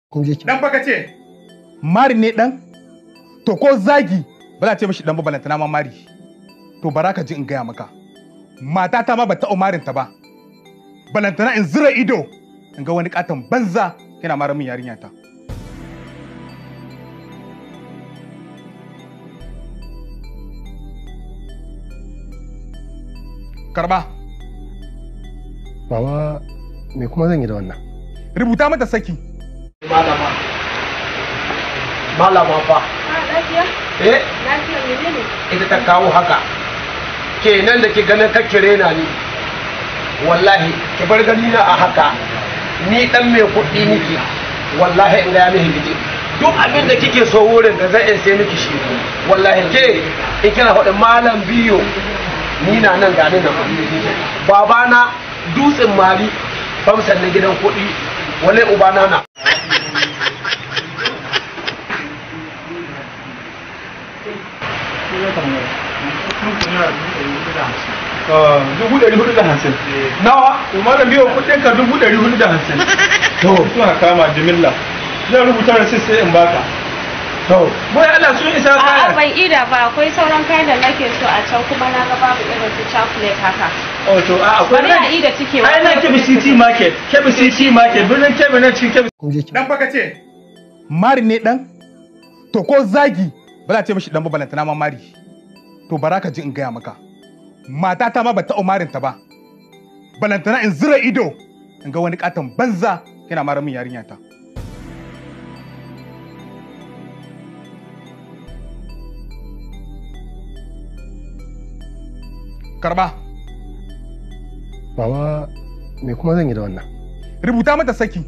Dan baka ce mari ne dan? To ko zagi ba za ta ce mishi dan ba balantana ma mari. To baraka ji in gaya maka. Matata ma ba ta umarin ta ba. Balantana in zira ido in ga wani katon banza yana mara min yarinya ta. Karba. Baba, me kuma zan yi da wannan? Rubuta mata saki. Malama. Malama fa. Lafiya? Lafiya menene? Ita ta kawo haka. Kenan da ke ganin kakkire na ni. Wallahi, ki bar gani na a haka. Ni dan mai kuɗi nake. Wallahi in ga ya mihi gidi. Duk abin da kike so wurin da zan sai miki shi. Wallahi ke in kina faɗin malam biyo. Ni na nan gani na babana dutsen mari famsan na gidan kuɗi wale ubana na $450 nawa kuma da biyo kuɗin ka $450 to suna kama jimilla zan rubuta rasit sai in baka to boye Allah sun isa kaya. A'a ban ida ba, akwai sauran kayan da nake so a can kuma na ga babu irin su chocolate haka. Oh to a akwai bari a ida cike ai na Kebbi City Market, Kebbi City Market, birnin Kebbi na cikin Kebbi. Dan baka ce mari ne dan? To ko zagi ba za ta ce mishi dan ba balantana ma mari. To baraka ji in gaya maka. Matata ma ba ta umarin ta ba. Balantana in zira ido in ga wani katon banza yana mara min yarinya ta. Karba. Baba, me kuma zan yi da wannan? Rubuta mata saki.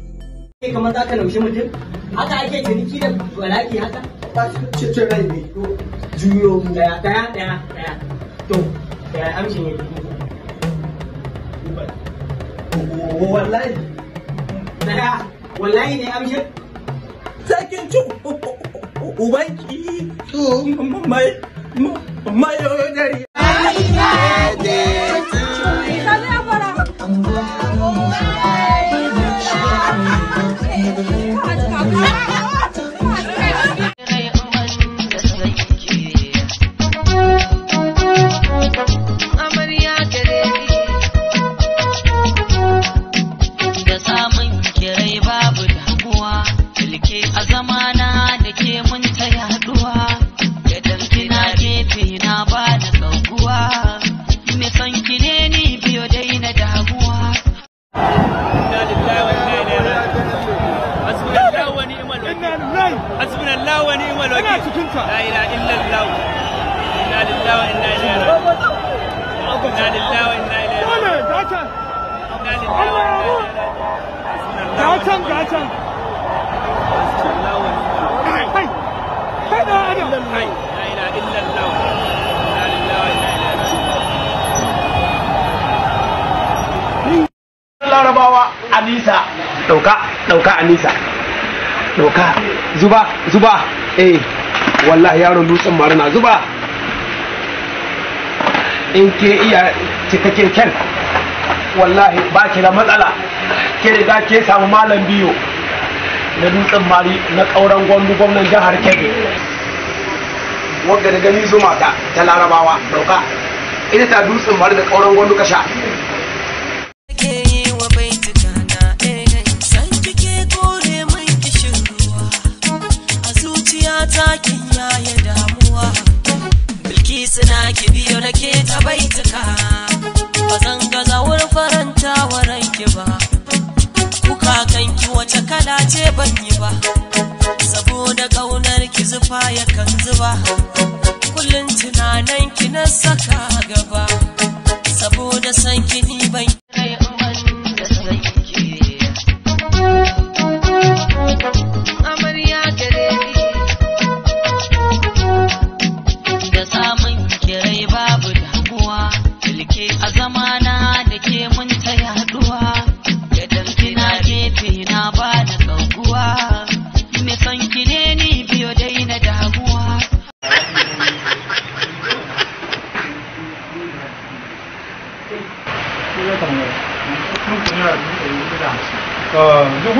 Kamar za ka naushe mutum? Haka ake ciniki da balaki haka? Ba su cin rai ne. Juyo daya. To, daya amshin ya wallahi. Daya, wallahi ne amshin? Sakin ci ubanki mai yaudari. Larabawa Anisa dauka Anisa dauka zuba wallahi yaron dutsen marina zuba in ke iya cikakken kyan wallahi ba ki da matsala ke riga ke samu malam biyo na dutsen mari na kauran gwandu gwamnan jihar Kebbi wanda da gani zuma ta Larabawa dauka ita ta dutsen mari da kauran gwandu kasha suna ki biyo nake ta baituka ba zan gaza wurin faranta wa ranki ba kuka kanki wace kala ce ban yi ba saboda kaunar ki zufa yakan zuba kullun tunanan ki na saka gaba saboda san ki ni ban kai da sanki amarya gare ni da samun kirai babu damuwa ilke a zamana da ke mun ta yaduwa da damkina gefe na ba da tsaguwa me san ki ne ni biyo dai na damuwa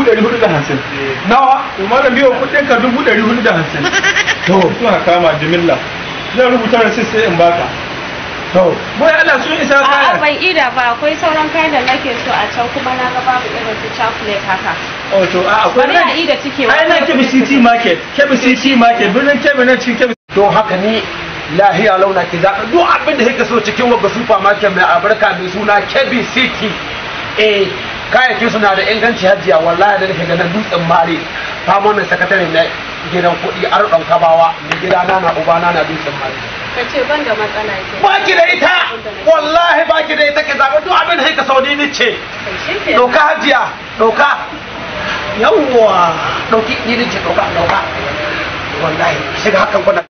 450. nawa to malam biyo kudin ka 450. To suna kama jimilla. Zan rubuta rasit sai in baka. To boy Allah sun isa A'a kaya. ban ida ba akwai sauran kayan da nake so a can kuma na ga babu irin su chocolate haka. oh to a Bari akwai na ida cikewa. ai na Kebbi City Market. Kebbi City Market birnin Kebbi na cikin Kebbi. don haka ni lahiya launa ki zaɓa duk abin da kake so cikin wagga supermarket mai albarka mai suna Kebbi City. Kayayyakin suna da inganci hajiya wallahi da nake ganin dutsen mare famonin sakatare na gidan kuɗi arɗon kabawa da gidana na ubana na dutsen mare. Ka ce ban da matsala ke. Ba ki da ita wallahi ba ki da ita ki zaɓa duk abin da kake so ni ce. Ɗauka hajiya ɗauka. Yawwa ɗauki ni ce ɗauka wallahi shiga hakan kuna.